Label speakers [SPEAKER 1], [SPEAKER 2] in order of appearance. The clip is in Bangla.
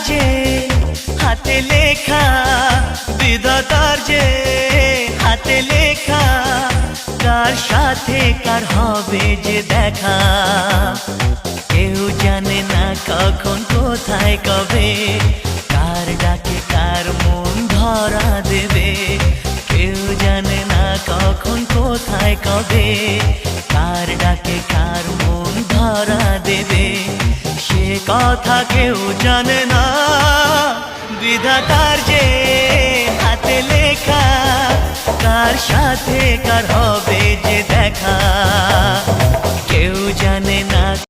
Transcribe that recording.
[SPEAKER 1] যে হাতে লেখা, বিধাতার যে হাতে লেখা, কার সাথে কার হবে যে দেখা। কেউ জানে না কখন কোথায় কবে, কার ডাকে কার মন ধরা দেবে। কেউ জানে না কখন কোথায় কবে, কার ডাকে কার মন ধরা দেবে। সে কথা কেউ জানে না, বিধাতার যে হাতে লেখা, কার সাথে কার হবে যে দেখা। কেউ জানে না।